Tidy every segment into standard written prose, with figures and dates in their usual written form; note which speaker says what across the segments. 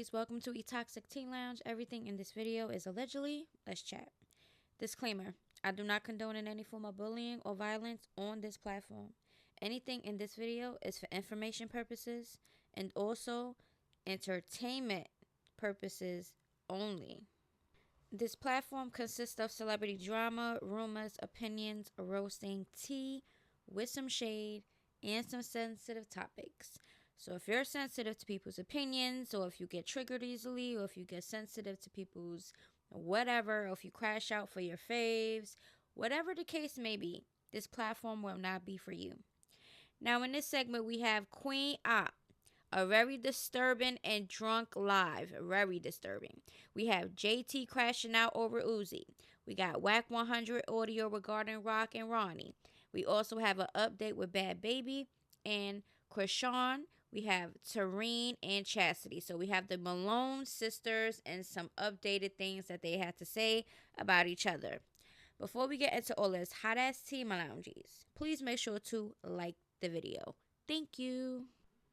Speaker 1: loungies, welcome to Toxic Teen Lounge. Everything in this video is allegedly. Let's chat. Disclaimer: I do not condone in any form of bullying or violence on this platform. Anything in this video is for information purposes and also entertainment purposes only. This platform consists of celebrity drama, rumors, opinions, roasting, tea with some shade, and some sensitive topics. So if you're sensitive to people's opinions, or if you get triggered easily, or if you get sensitive to people's whatever, or if you crash out for your faves, whatever the case may be, this platform will not be for you. Now in this segment we have Queenopp, a very disturbing and drunk live. Very disturbing. We have JT crashing out over Uzi. We got Wack100 audio regarding Rock and Ronnie. We also have an update with Bad Baby and Chrisean. We have Tareen and Chastity. So we have the Malone sisters and some updated things that they had to say about each other. Before we get into all this hot ass tea, my loungies, please make sure to like the video. Thank you.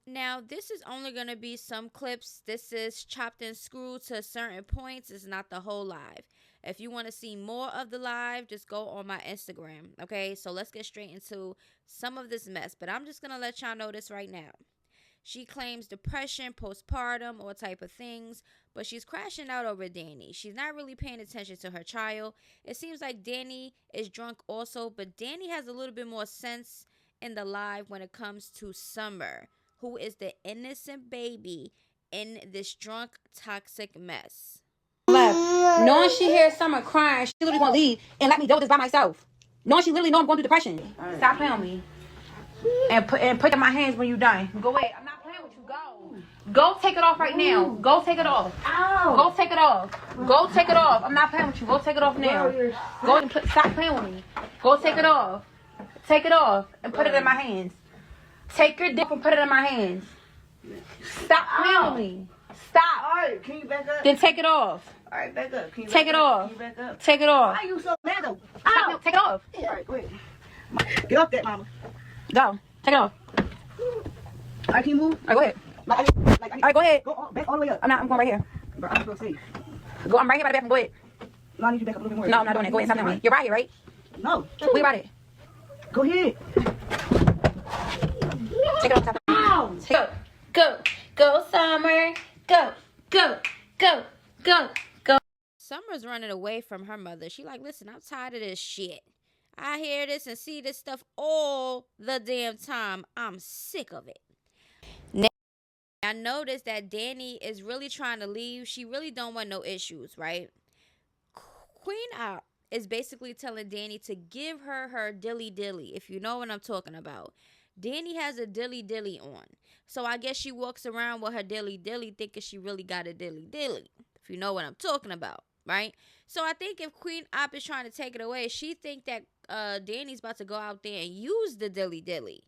Speaker 1: Now, this is only going to be some clips. This is chopped and screwed to certain points. It's not the whole live. If you want to see more of the live, just go on my Instagram. Okay, so let's get straight into some of this mess. But I'm just going to let y'all know this right now. She claims depression, postpartum, all type of things, but she's crashing out over Danny. She's not really paying attention to her child. It seems like Danny is drunk also, but Danny has a little bit more sense in the live when it comes to Summer, who is the innocent baby in this drunk, toxic mess.
Speaker 2: Left. Knowing she hears Summer crying, she literally gonna leave and let me deal with this by myself. Knowing she literally know I'm going through depression. Right. Stop playing with me. And put it in my hands when you're done. Go away. I'm not playing with you. Go take it off right now. Go take it off. Ow. Go take it off. Go take it off. I'm not playing with you. Go take it off now. Go and stop playing with me. Go take it off. Take it off and put it in my hands. Take your dick and put it in my hands. Stop playing with me. Stop.
Speaker 3: Alright, can you back up?
Speaker 2: Then take it off.
Speaker 3: Alright, back up. Can you
Speaker 2: take it off.
Speaker 3: Can you back up?
Speaker 2: Take it off.
Speaker 3: Why are you so mad though?
Speaker 2: Stop. Take it off.
Speaker 3: Alright, go ahead. Get off that, mama.
Speaker 2: Go. Take it off.
Speaker 3: Alright, can you move?
Speaker 2: Alright, go ahead. Alright, go ahead.
Speaker 3: Go on, back all the way up.
Speaker 2: I'm going right here.
Speaker 3: Bro, I'm so safe.
Speaker 2: Go. I'm right here by the bathroom. Go ahead.
Speaker 3: No, I need you to back up a little bit more.
Speaker 2: No, I'm not doing it. Go ahead. Stop doing it. You're right here, right?
Speaker 3: No.
Speaker 2: Where about it?
Speaker 3: Go ahead.
Speaker 2: Take it off. Ow! Go, Summer. Go.
Speaker 1: Summer's running away from her mother. She like, listen, I'm tired of this shit. I hear this and see this stuff all the damn time. I'm sick of it. Now, I noticed that Danny is really trying to leave. She really don't want no issues, right? Queenopp is basically telling Danny to give her dilly dilly, if you know what I'm talking about. Danny has a dilly dilly on. So I guess she walks around with her dilly dilly thinking she really got a dilly dilly, if you know what I'm talking about, right? So I think if Queenopp is trying to take it away, she think that Danny's about to go out there and use the dilly dilly.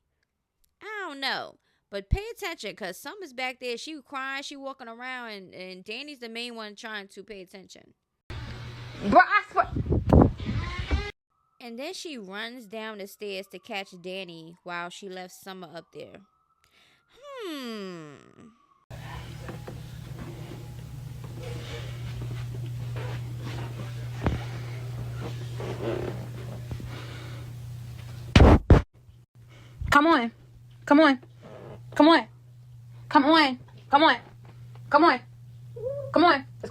Speaker 1: I don't know. But pay attention, because Summer's back there. She crying, she walking around, and Danny's the main one trying to pay attention.
Speaker 2: Bro, I swear.
Speaker 1: And then she runs down the stairs to catch Danny while she left Summer up there.
Speaker 2: Come on. Let's go in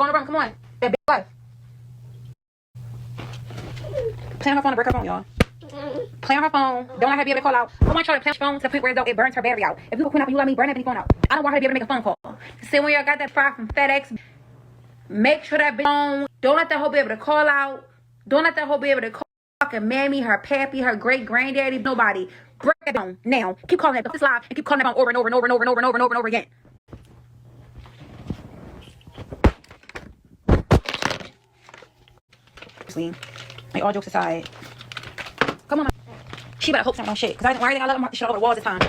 Speaker 2: the room. Come on. That big wife. Play on her phone to break her phone, y'all. Play on her phone. Don't let her be able to call out. I want y'all to play on her phone to the point where it burns her battery out. If you go Queen up, you let me burn that phone out. I don't want her to be able to make a phone call. See, when y'all got that fry from FedEx, make sure that phone. Don't let that hoe be able to call out. Don't let that hoe be able to call fucking mammy, her pappy, her great granddaddy, nobody. Break that phone now. Keep calling that. This live and keep calling that phone over and over again. Like, all jokes aside. Come on. She better hope something don't shit. Because why I let them mark this shit all over the walls this time?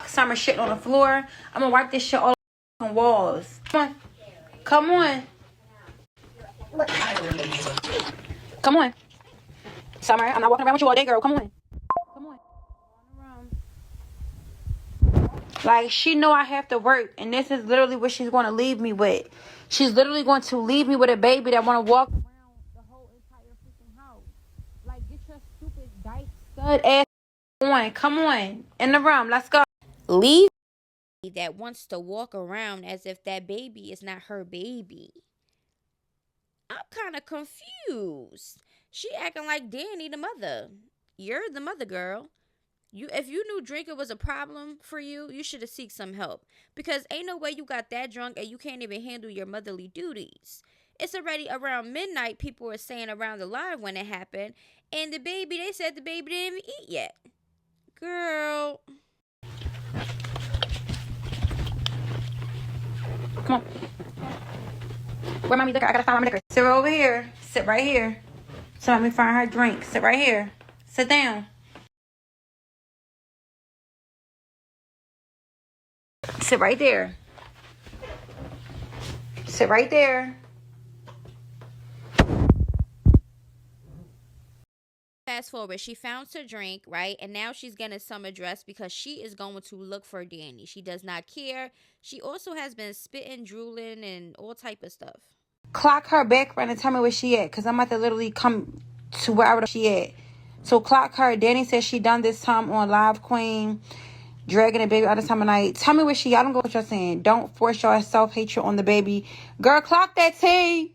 Speaker 2: Summer shit on the floor. I'm gonna wipe this shit all over the walls. Come on. Summer, I'm not walking around with you all day, girl. Come on. Like, she know I have to work, and this is literally what she's going to leave me with. She's literally going to leave me with a baby that want to walk around the whole entire freaking house. Like, get your stupid dyke stud ass on. Come on. In the room. Let's go.
Speaker 1: Leave that wants to walk around as if that baby is not her baby. I'm kind of confused. She acting like Danny the mother. You're the mother, girl. If you knew drinking was a problem for you, you should have seeked some help. Because ain't no way you got that drunk and you can't even handle your motherly duties. It's already around midnight, people were saying around the live when it happened. And they said the baby didn't even eat yet. Girl.
Speaker 2: Come on. Where mommy liquor? I gotta find my liquor. Sit over here. Sit right here. So let me find her drink. Sit right here. Sit down. Sit right there. Sit right there.
Speaker 1: Fast forward, she found her drink, right? And now she's getting summer dress because she is going to look for Danny. She does not care. She also has been spitting, drooling, and all type of stuff.
Speaker 2: Clock her background and tell me where she at. Because I'm about to literally come to wherever she at. So clock her. Danny says she done this time on Live Queen. Dragging the baby all the time of night. Tell me where she at. I don't go what you're saying. Don't force your self-hatred on the baby. Girl, clock that T.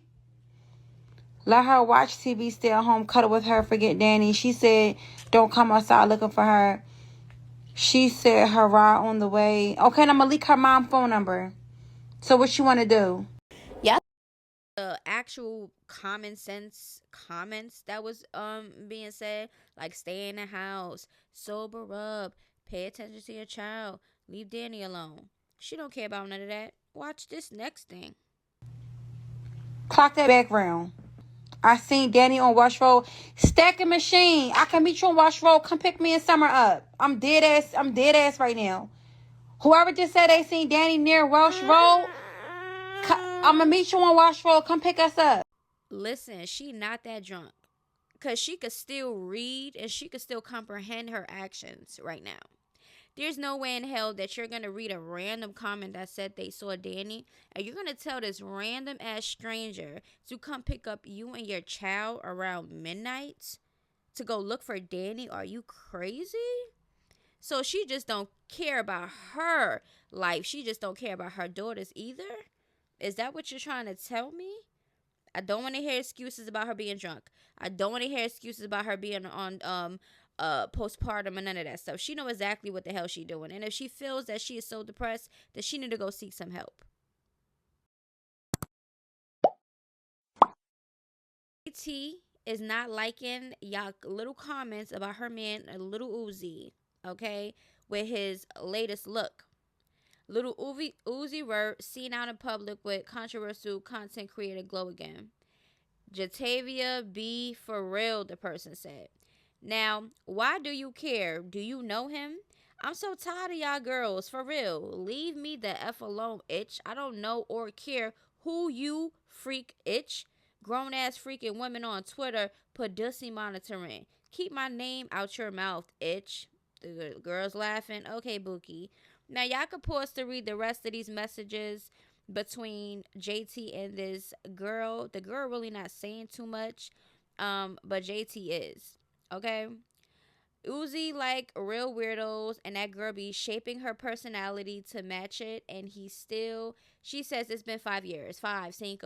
Speaker 2: Let her watch TV, stay at home, cuddle with her, forget Danny. She said, don't come outside looking for her. She said her ride on the way. Okay, and I'm going to leak her mom's phone number. So what you want to do?
Speaker 1: Yeah. The actual common sense comments that was being said, like stay in the house, sober up, pay attention to your child, leave Danny alone. She don't care about none of that. Watch this next thing.
Speaker 2: Clock that background. I seen Danny on Wash Road. Stacking machine. I can meet you on Wash Road. Come pick me and Summer up. I'm dead ass right now. Whoever just said they seen Danny near Wash Road, I'm gonna meet you on Wash Road. Come pick us up.
Speaker 1: Listen, she not that drunk. Because she could still read and she could still comprehend her actions right now. There's no way in hell that you're going to read a random comment that said they saw Danny and you're going to tell this random ass stranger to come pick up you and your child around midnight to go look for Danny. Are you crazy? So she just don't care about her life. She just don't care about her daughters either. Is that what you're trying to tell me? I don't want to hear excuses about her being drunk. I don't want to hear excuses about her being on postpartum and none of that stuff. She know exactly what the hell she doing. And if she feels that she is so depressed, then she need to go seek some help. T is not liking y'all little comments about her man, little Uzi, okay, with his latest look. Little Uzi were seen out in public with controversial content creator Glow Again. Jatavia be for real, the person said. Now, why do you care? Do you know him? I'm so tired of y'all girls, for real. Leave me the F alone, itch. I don't know or care who you freak, itch. Grown ass freaking women on Twitter put Dussy monitoring. Keep my name out your mouth, itch. The girls laughing. Okay, Bookie. Now, y'all can pause to read the rest of these messages between JT and this girl. The girl really not saying too much, but JT is. Okay? Uzi like real weirdos, and that girl be shaping her personality to match it, and she says it's been 5 years. 5, 5,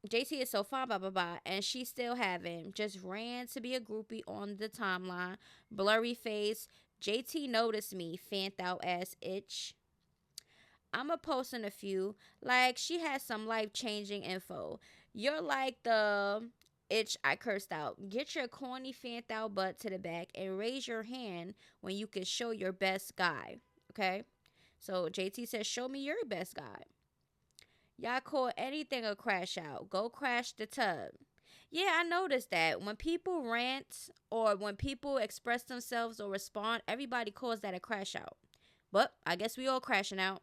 Speaker 1: JT is so fine, blah, blah, blah, and she still haven't. Just ran to be a groupie on the timeline. Blurry face. JT noticed me, fanned out ass itch. I'ma post in a few. Like, she has some life-changing info. You're like the itch I cursed out. Get your corny fanned out butt to the back and raise your hand when you can show your best guy. Okay? So JT says, show me your best guy. Y'all call anything a crash out. Go crash the tub. Yeah, I noticed that. When people rant or when people express themselves or respond, everybody calls that a crash out. But I guess we all crashing out.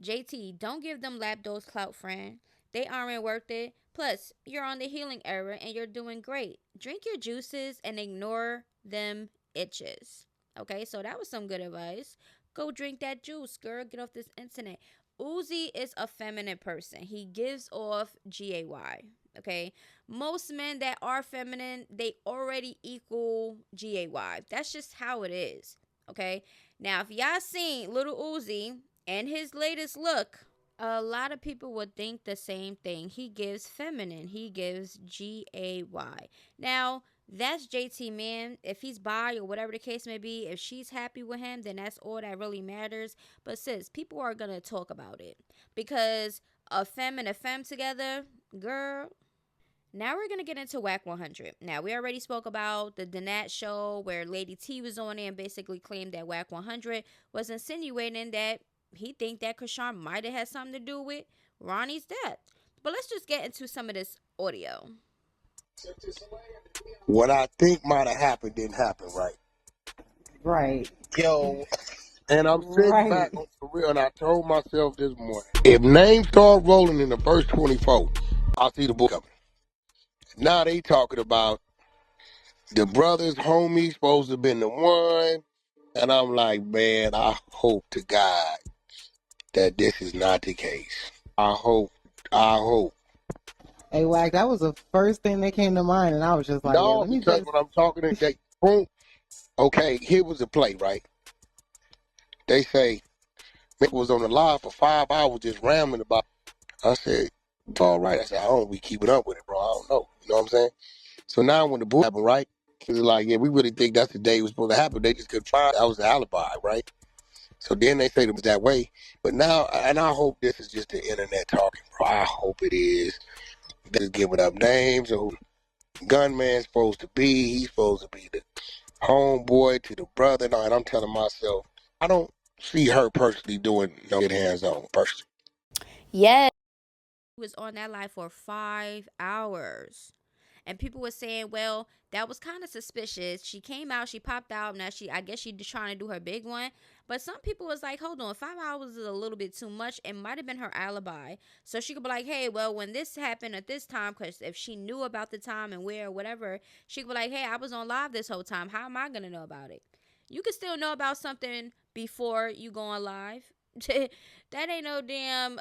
Speaker 1: JT, don't give them lap dose clout, friend. They aren't worth it. Plus, you're on the healing era and you're doing great. Drink your juices and ignore them itches. Okay, so that was some good advice. Go drink that juice, girl. Get off this internet. Uzi is a feminine person. He gives off gay. Okay, most men that are feminine, they already equal gay. That's just how it is. Okay, now if y'all seen little Uzi and his latest look, a lot of people would think the same thing. He gives feminine. He gives gay. Now, that's JT, man. If he's bi or whatever the case may be, if she's happy with him, then that's all that really matters. But sis, people are gonna talk about it because a femme and a femme together, girl. Now we're gonna get into Wack 100. Now we already spoke about the Danat show where Lady T was on there and basically claimed that Wack 100 was insinuating that he think that Chrisean might have had something to do with Ronnie's death. But let's just get into some of this audio.
Speaker 4: What I think might have happened didn't happen, right?
Speaker 5: Right.
Speaker 4: Yo, and I'm sitting
Speaker 5: Right.
Speaker 4: back on for real, and I told myself this morning, if names start rolling in the first 24, I'll see the book coming. Now they talking about the brother's homie supposed to have been the one, and I'm like, man, I hope to God that this is not the case. I hope.
Speaker 5: Hey, Wack, that was the first thing that came to mind, and I was just like, yeah,
Speaker 4: No,
Speaker 5: let me
Speaker 4: because
Speaker 5: just.
Speaker 4: when I'm talking to they, boom, okay, here was the play, right? They say, Mick was on the live for 5 hours just rambling about. I said, it's all right. I said, I don't be keeping up with it, bro. I don't know. You know what I'm saying? So now when the book happened, right? It was like, yeah, we really think that's the day it was supposed to happen. They just couldn't find that was the alibi, right? So then they say it was that way. But now, and I hope this is just the internet talking, bro. I hope it is. They're just giving up names of who the gunman's supposed to be. He's supposed to be the homeboy to the brother. And I'm telling myself, I don't see her personally doing no get hands on personally.
Speaker 1: Yes. He was on that live for 5 hours. And people were saying, well, that was kind of suspicious. She came out, she popped out. Now I guess she's just trying to do her big one. But some people was like, hold on, 5 hours is a little bit too much. It might have been her alibi. So she could be like, hey, well, when this happened at this time, because if she knew about the time and where or whatever, she could be like, hey, I was on live this whole time. How am I going to know about it? You can still know about something before you go on live. That ain't no damn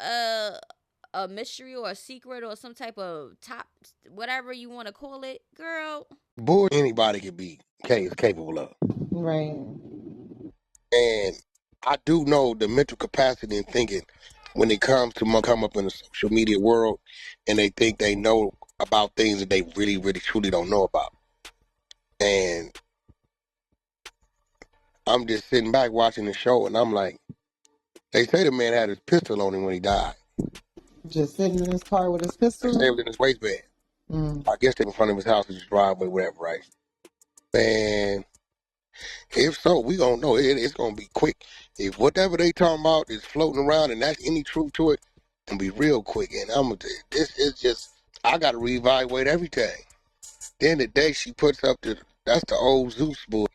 Speaker 1: a mystery or a secret or some type of top whatever you want to call it, girl.
Speaker 4: Bull anybody can be capable of.
Speaker 5: Right.
Speaker 4: And I do know the mental capacity and thinking when it comes to come up in the social media world and they think they know about things that they really, really, truly don't know about. And I'm just sitting back watching the show and I'm like, they say the man had his pistol on him when he died.
Speaker 5: Just sitting in his car with his
Speaker 4: They
Speaker 5: pistol.
Speaker 4: say it was in his waistband. I guess they were in front of his house, his driveway, whatever, right? Man, if so, we gonna know it's gonna be quick. If whatever they talking about is floating around and that's any truth to it, it's gonna be real quick. And this is just I gotta reevaluate everything. Then the day she puts up that's the old Zeus bull.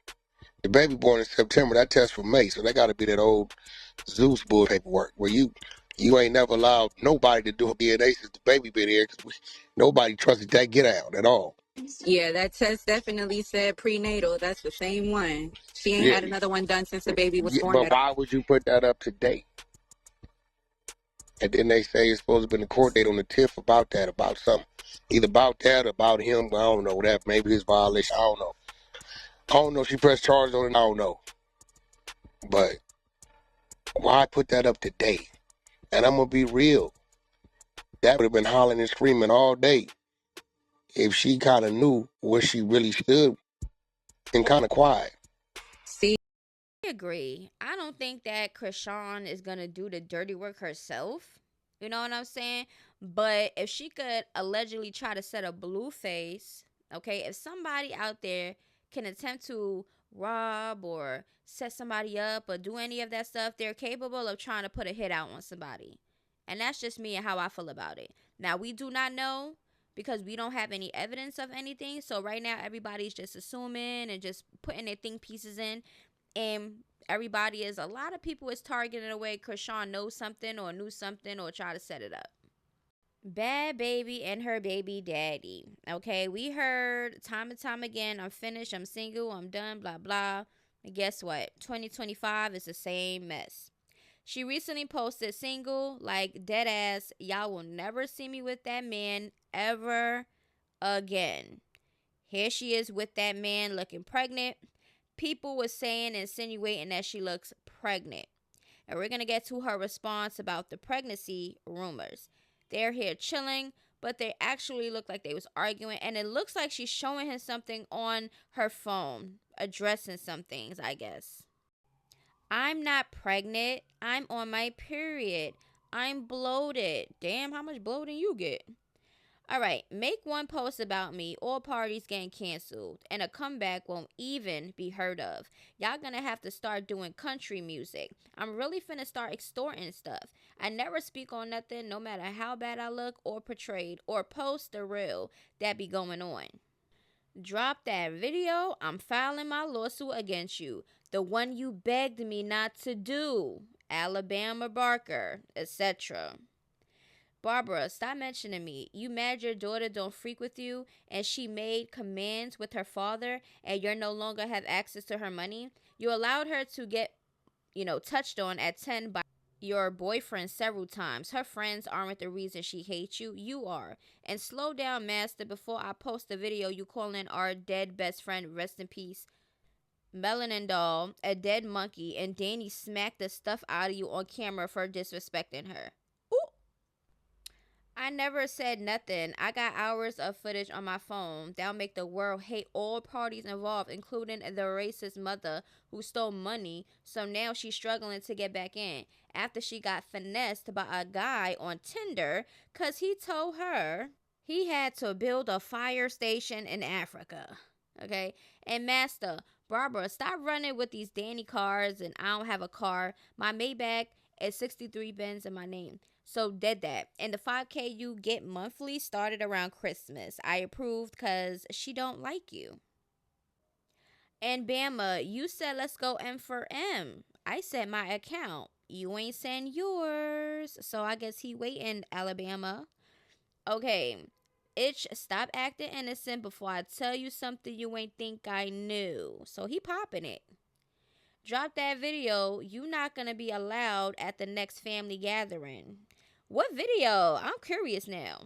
Speaker 4: The baby born in September, that test for May, so that gotta be that old Zeus bull paperwork where you ain't never allowed nobody to do a DNA since the baby been here because nobody trusted that get out at all.
Speaker 2: Yeah, that test definitely said prenatal. That's the same one. She ain't
Speaker 4: Yeah,
Speaker 2: had another one done since the baby was born.
Speaker 4: but why would you put that up to date? And then they say it's supposed to be in a court date on the 10th about something. Either about that or about him, I don't know, that maybe his violation, I don't know. I don't know if she pressed charges on it, I don't know. But why put that up to date? And I'm going to be real. That would have been hollering and screaming all day if she kind of knew where she really stood and kind of quiet.
Speaker 2: See,
Speaker 1: I agree. I don't think that Chrisean is gonna do the dirty work herself. You know what I'm saying? But if she could allegedly try to set a blue face, okay, if somebody out there can attempt to rob or set somebody up or do any of that stuff, they're capable of trying to put a hit out on somebody. And that's just me and how I feel about it. Now, we do not know because we don't have any evidence of anything. So right now, everybody's just assuming and just putting their think pieces in. And everybody is, a lot of people is targeting away Chrisean knows something or knew something or try to set it up. Bad baby and her baby daddy. Okay, we heard time and time again, I'm finished, I'm single, I'm done, blah blah. Guess what? 2025 is the same mess. She recently posted single, like dead ass, y'all will never see me with that man ever again. Here she is with that man looking pregnant. People were saying, insinuating that she looks pregnant. And we're going to get to her response about the pregnancy rumors. They're here chilling, but they actually look like they was arguing. And it looks like she's showing him something on her phone, addressing some things, I guess. I'm not pregnant. I'm on my period. I'm bloated. Damn, how much bloating you get? All right, make one post about me, all parties getting canceled, and a comeback won't even be heard of. Y'all gonna have to start doing country music. I'm really finna start extorting stuff. I never speak on nothing, no matter how bad I look or portrayed, or post the real that be going on. Drop that video. I'm filing my lawsuit against you. The one you begged me not to do. Alabama Barker, etc. Barbara, stop mentioning me. You mad your daughter don't freak with you and she made commands with her father and you're no longer have access to her money? You allowed her to get, touched on at 10 by your boyfriend several times. Her friends aren't the reason she hates you. You are. And slow down, master, before I post the video you calling our dead best friend, rest in peace, Melanin Doll, a dead monkey, and Danny smacked the stuff out of you on camera for disrespecting her. I never said nothing. I got hours of footage on my phone. That'll make the world hate all parties involved, including the racist mother who stole money. So now she's struggling to get back in after she got finessed by a guy on Tinder because he told her he had to build a fire station in Africa. Okay? And master, Barbara, stop running with these Danny cars and I don't have a car. My Maybach is 63 Benz in my name. So did that. And the 5K you get monthly started around Christmas. I approved because she don't like you. And Bama, you said let's go M for M. I said my account. You ain't send yours. So I guess he waiting, Alabama. Okay. Itch, stop acting innocent before I tell you something you ain't think I knew. So he popping it. Drop that video. You not gonna be allowed at the next family gathering. What video? I'm curious now.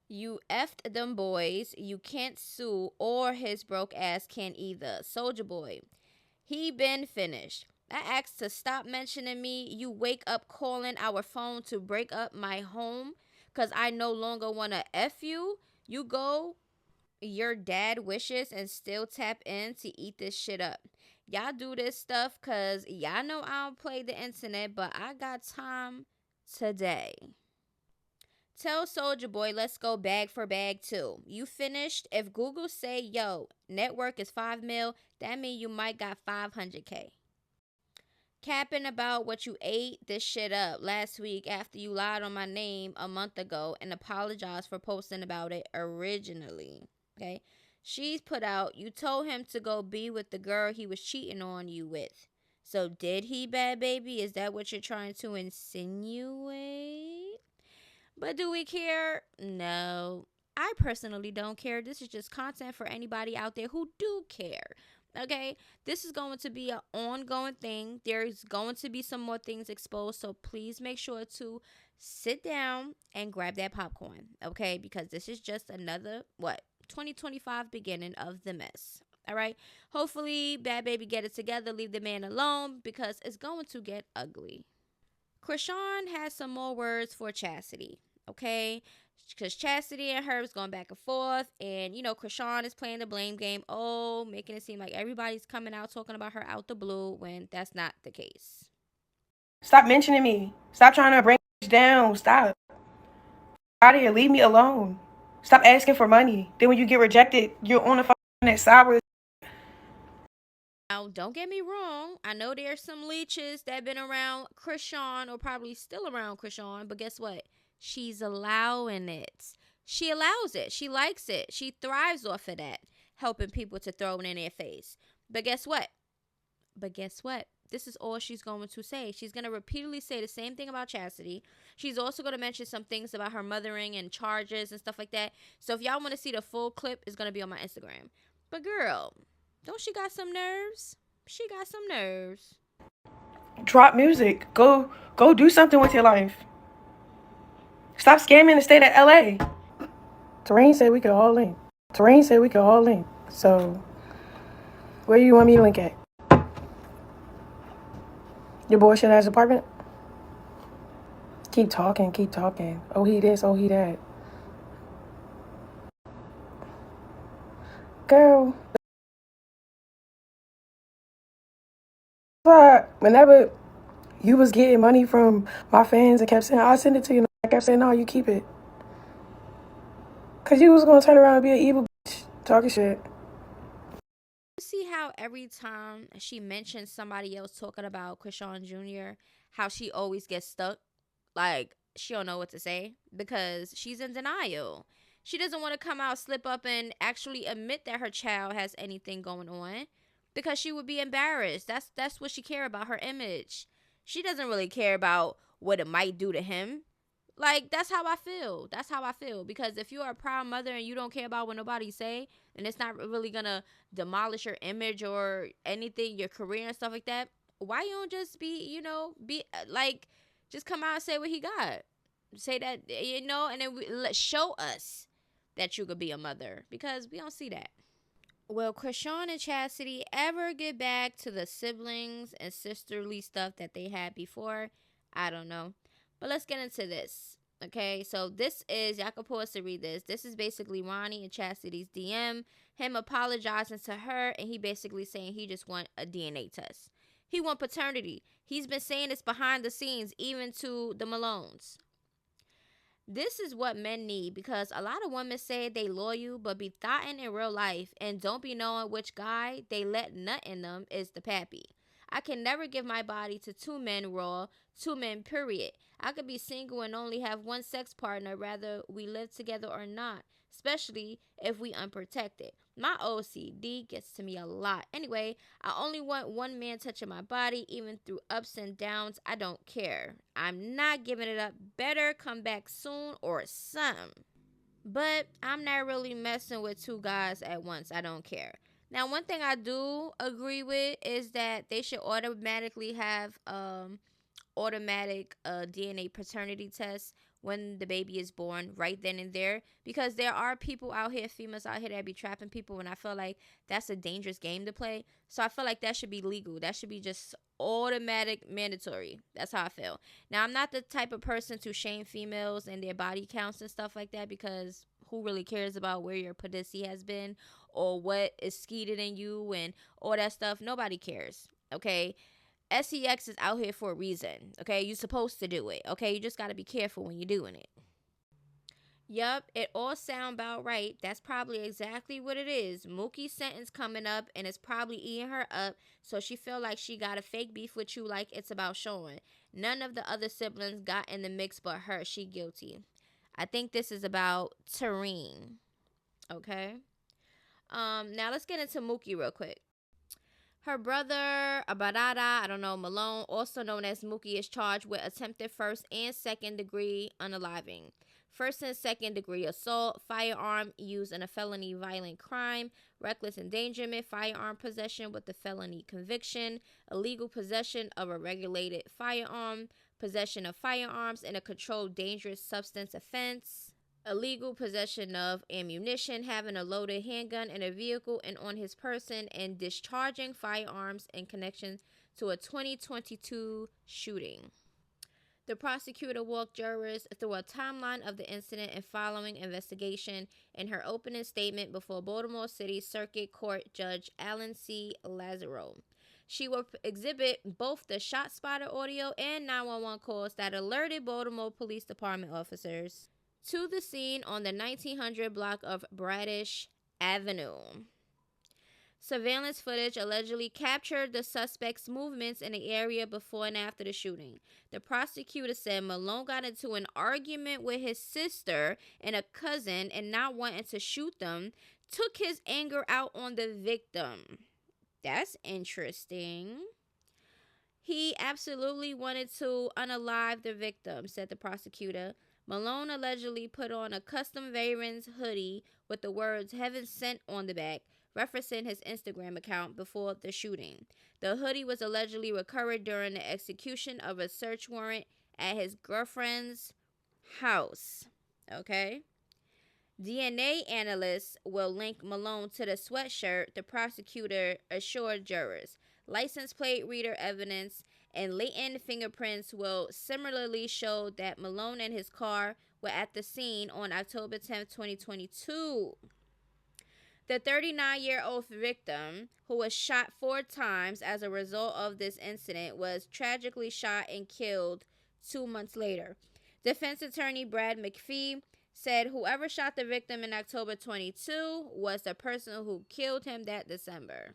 Speaker 1: You effed them boys. You can't sue or his broke ass can't either. Soldier Boy. He been finished. I asked to stop mentioning me. You wake up calling our phone to break up my home because I no longer want to F you. You go your dad wishes and still tap in to eat this shit up. Y'all do this stuff because y'all know I don't play the internet, but I got time today. Tell Soldier Boy let's go bag for bag too. You finished? If Google say, yo, network is 5 mil, that mean you might got 500K. Capping about what you ate this shit up last week after you lied on my name a month ago and apologized for posting about it originally. Okay? She's put out, you told him to go be with the girl he was cheating on you with. So did he, bad baby? Is that what you're trying to insinuate? But do we care? No. I personally don't care. This is just content for anybody out there who do care. Okay? This is going to be an ongoing thing. There's going to be some more things exposed. So please make sure to sit down and grab that popcorn. Okay? Because this is just another, 2025 beginning of the mess. All right. Hopefully, bad baby get it together. Leave the man alone because it's going to get ugly. Chrisean has some more words for Chastity. Okay. Because Chastity and Herb's going back and forth. And, Chrisean is playing the blame game. Oh, making it seem like everybody's coming out talking about her out the blue when that's not the case.
Speaker 6: Stop mentioning me. Stop trying to bring me down. Stop. Out of here. Leave me alone. Stop asking for money. Then when you get rejected, you're on the phone next hour.
Speaker 1: Now, don't get me wrong. I know there's some leeches that have been around Chrisean or probably still around Chrisean, but guess what? She's allowing it. She allows it. She likes it. She thrives off of that, helping people to throw it in their face. But guess what? This is all she's going to say. She's going to repeatedly say the same thing about Chastity. She's also going to mention some things about her mothering and charges and stuff like that. So if y'all want to see the full clip, it's going to be on my Instagram. But girl, Don't she got some nerves? She got some nerves.
Speaker 6: Drop music. Go do something with your life. Stop scamming and stay at LA. Terrain said we could all link. Terrain said we could all link. So, where you want me to link at? Your bullshit ass apartment? Keep talking, keep talking. Oh, he this, oh, he that. Girl. Whenever you was getting money from my fans and kept saying, I'll send it to you. I kept saying, no, you keep it. Because you was going to turn around and be an evil bitch talking shit.
Speaker 1: See how every time she mentions somebody else talking about Chrisean Jr., how she always gets stuck? Like, she don't know what to say because she's in denial. She doesn't want to come out, slip up, and actually admit that her child has anything going on because she would be embarrassed. That's what she care about, her image. She doesn't really care about what it might do to him. Like, that's how I feel. That's how I feel. Because if you're a proud mother and you don't care about what nobody say, and it's not really gonna demolish your image or anything, your career and stuff like that, why you don't just be like, just come out and say what he got. Say that, and then let's show us that you could be a mother, because we don't see that. Will Chrisean and Chastity ever get back to the siblings and sisterly stuff that they had before? I don't know. But let's get into this. Okay, so this is, y'all can pause to read this. This is basically Ronnie and Chastity's DM, him apologizing to her, and he basically saying he just want a DNA test. He want paternity. He's been saying this behind the scenes, even to the Malones. This is what men need, because a lot of women say they loyal but be thotting in real life and don't be knowing which guy they let nut in them is the pappy. I can never give my body to two men raw, two men period. I could be single and only have one sex partner, whether we live together or not, especially if we unprotected. My OCD gets to me a lot. Anyway, I only want one man touching my body, even through ups and downs. I don't care. I'm not giving it up. Better come back soon or something. But I'm not really messing with two guys at once. I don't care. Now, one thing I do agree with is that they should automatically have automatic DNA paternity tests when the baby is born, right then and there, because there are people out here, females out here, that be trapping people, and I feel like that's a dangerous game to play. So I feel like that should be legal. That should be just automatic, mandatory. That's how I feel. Now, I'm not the type of person to shame females and their body counts and stuff like that, because who really cares about where your pussy has been or what is skeeted in you and all that stuff? Nobody cares. Okay, sex is out here for a reason. Okay, you're supposed to do it. Okay, you just got to be careful when you're doing it. Yup, it all sound about right. That's probably exactly what it is. Mookie's sentence coming up, and it's probably eating her up, so she feel like she got a fake beef with you, like it's about showing. None of the other siblings got in the mix but her. She guilty. I think this is about Tareen. Okay. Now let's get into Mookie real quick. Her brother, Abarada, I don't know, Malone, also known as Mookie, is charged with attempted first and second degree unaliving. First and second degree assault, firearm used in a felony violent crime, reckless endangerment, firearm possession with a felony conviction, illegal possession of a regulated firearm, possession of firearms in a controlled dangerous substance offense, illegal possession of ammunition, having a loaded handgun in a vehicle and on his person, and discharging firearms in connection to a 2022 shooting. The prosecutor walked jurors through a timeline of the incident and following investigation in her opening statement before Baltimore City Circuit Court Judge Alan C. Lazaro. She will exhibit both the shot spotter audio and 911 calls that alerted Baltimore Police Department officers to the scene on the 1900 block of Bradish Avenue. Surveillance footage allegedly captured the suspect's movements in the area before and after the shooting. The prosecutor said Malone got into an argument with his sister and a cousin, and not wanting to shoot them, took his anger out on the victim. That's interesting. He absolutely wanted to unalive the victim, said the prosecutor. Malone allegedly put on a custom Veterans hoodie with the words "Heaven Sent" on the back, referencing his Instagram account before the shooting. The hoodie was allegedly recovered during the execution of a search warrant at his girlfriend's house. Okay? DNA analysts will link Malone to the sweatshirt, the prosecutor assured jurors. License plate reader evidence and latent fingerprints will similarly show that Malone and his car were at the scene on October 10th, 2022. The 39-year-old victim, who was shot 4 times as a result of this incident, was tragically shot and killed 2 months later. Defense attorney Brad McPhee said whoever shot the victim in October 22 was the person who killed him that December.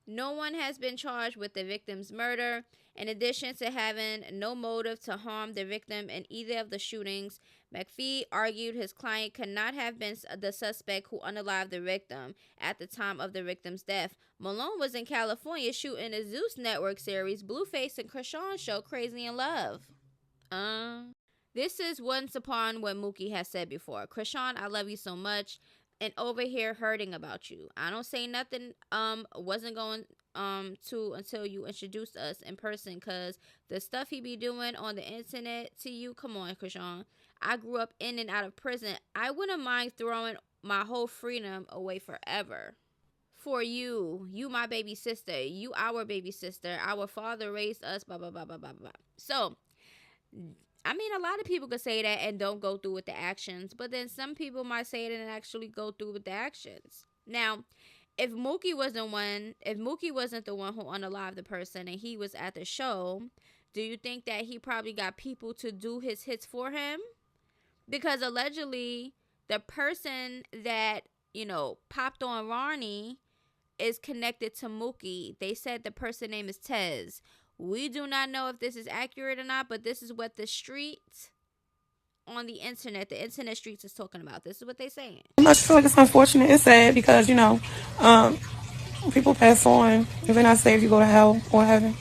Speaker 1: No one has been charged with the victim's murder. In addition to having no motive to harm the victim in either of the shootings, McPhee argued his client could not have been the suspect who unalived the victim at the time of the victim's death. Malone was in California shooting the Zeus Network series Blueface and Chrisean show Crazy in Love. This is once upon what Mookie has said before. Chrisean, I love you so much, and over here hurting about you. I don't say nothing wasn't going to until you introduced us in person, because the stuff he be doing on the internet to you, come on, Chrisean. I grew up in and out of prison. I wouldn't mind throwing my whole freedom away forever. For you my baby sister, you our baby sister, our father raised us, blah, blah, blah, blah, blah, blah. So, I mean, a lot of people could say that and don't go through with the actions, but then some people might say it and actually go through with the actions. Now, if Mookie wasn't the one who unalived the person and he was at the show, do you think that he probably got people to do his hits for him? Because allegedly, the person that, popped on Ronnie is connected to Mookie. They said the person name is Tez. We do not know if this is accurate or not, but this is what the street on the internet streets is talking about. This is what they're saying.
Speaker 6: I just feel like it's unfortunate. It's sad because, people pass on. If they're not saved, you go to hell or heaven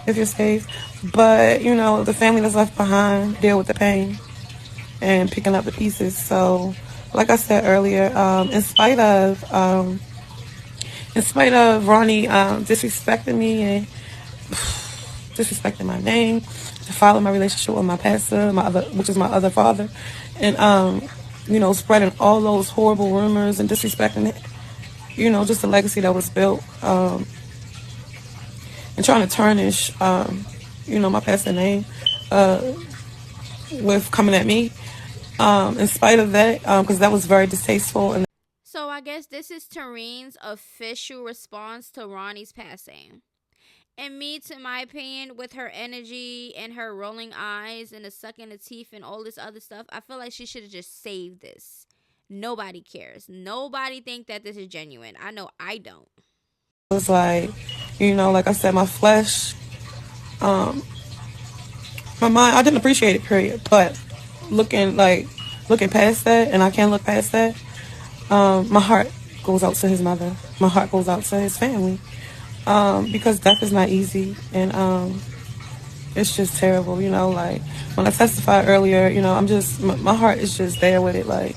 Speaker 6: if you're saved. But, the family that's left behind deal with the pain and picking up the pieces. So, like I said earlier, in spite of Ronnie disrespecting me and disrespecting my name, to follow my relationship with my pastor, which is my other father, and spreading all those horrible rumors and disrespecting it, just the legacy that was built, and trying to tarnish, my pastor name, with coming at me, in spite of that, because that was very distasteful. And
Speaker 1: so I guess this is Tareen's official response to Ronnie's passing. And me, to my opinion, with her energy and her rolling eyes and the sucking the teeth and all this other stuff, I feel like she should have just saved this. Nobody cares. Nobody think that this is genuine. I know I don't.
Speaker 6: It was like, like I said, my flesh, my mind, I didn't appreciate it, period. But looking past that, and I can't look past that, my heart goes out to his mother. My heart goes out to his family. Because death is not easy, and it's just terrible, like when I testified earlier, my heart is just there with it, like,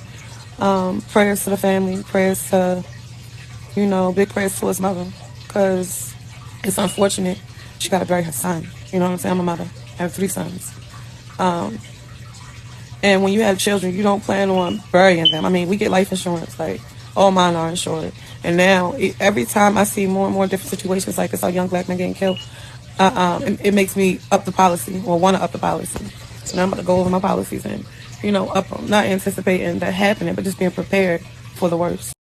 Speaker 6: prayers to the family, prayers to, big prayers to his mother, because it's unfortunate she got to bury her son, you know what I'm saying? I'm a mother, I have 3 sons, and when you have children, you don't plan on burying them. I mean, we get life insurance, like, all mine are insured. And now, every time I see more and more different situations like this, a young black man getting killed, it makes me up the policy, or want to up the policy. So now I'm about to go over my policies and, up them. Not anticipating that happening, but just being prepared for the worst.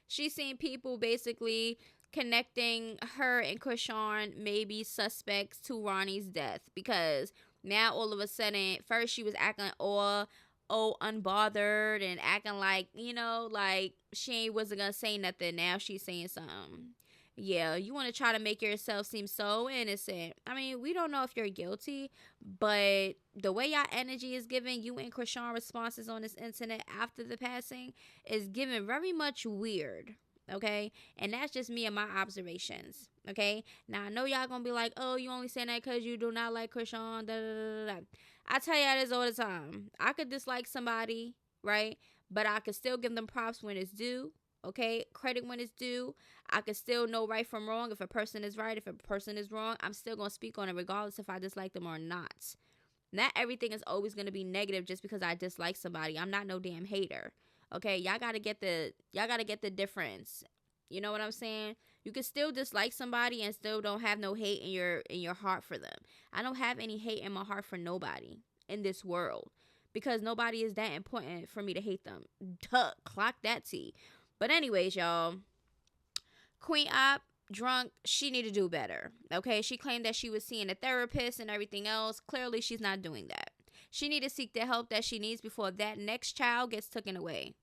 Speaker 1: She's seen people basically connecting her and Chrisean maybe suspects to Ronnie's death, because now all of a sudden, first she was acting all unbothered and acting like, like she wasn't gonna say nothing. Now she's saying something. Yeah, you want to try to make yourself seem so innocent. I mean, we don't know if you're guilty, but the way your energy is giving, you and Chrisean responses on this internet after the passing is giving very much weird. Okay, and that's just me and my observations. Okay, now I know y'all gonna be like, oh, you only saying that because you do not like Chrisean, da, da, da, da. I tell y'all this all the time. I could dislike somebody, right? But I could still give them props when it's due. Okay, credit when it's due. I can still know right from wrong. If a person is right, if a person is wrong, I'm still gonna speak on it regardless if I dislike them or not. Not everything is always gonna be negative just because I dislike somebody. I'm not no damn hater. Okay, y'all gotta get the difference. You know what I'm saying? You can still dislike somebody and still don't have no hate in your heart for them. I don't have any hate in my heart for nobody in this world because nobody is that important for me to hate them. Duh, clock that T. But anyways, y'all, Queenopp drunk, she need to do better. Okay, she claimed that she was seeing a therapist and everything else. Clearly, she's not doing that. She need to seek the help that she needs before that next child gets taken away.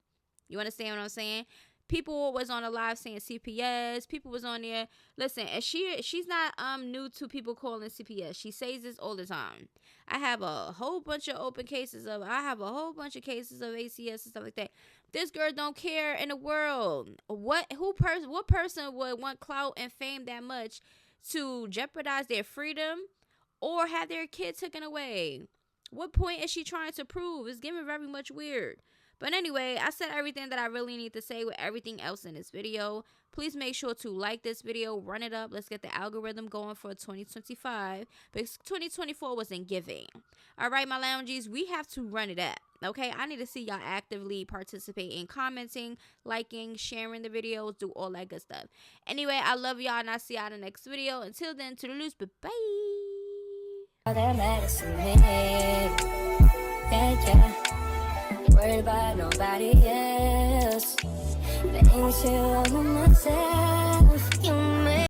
Speaker 1: You understand what I'm saying? People was on a live saying CPS. People was on there. Listen, and she's not new to people calling CPS. She says this all the time. I have a whole bunch of cases of ACS and stuff like that. This girl don't care in the world. What person would want clout and fame that much to jeopardize their freedom or have their kid taken away? What point is she trying to prove? It's getting very much weird. But anyway, I said everything that I really need to say with everything else in this video. Please make sure to like this video, run it up. Let's get the algorithm going for 2025 because 2024 wasn't giving. All right, my loungies, we have to run it up. Okay, I need to see y'all actively participate in commenting, liking, sharing the videos, do all that good stuff. Anyway, I love y'all and I'll see y'all in the next video. Until then, toodaloos, bye-bye. Worried about nobody else. Things you on myself.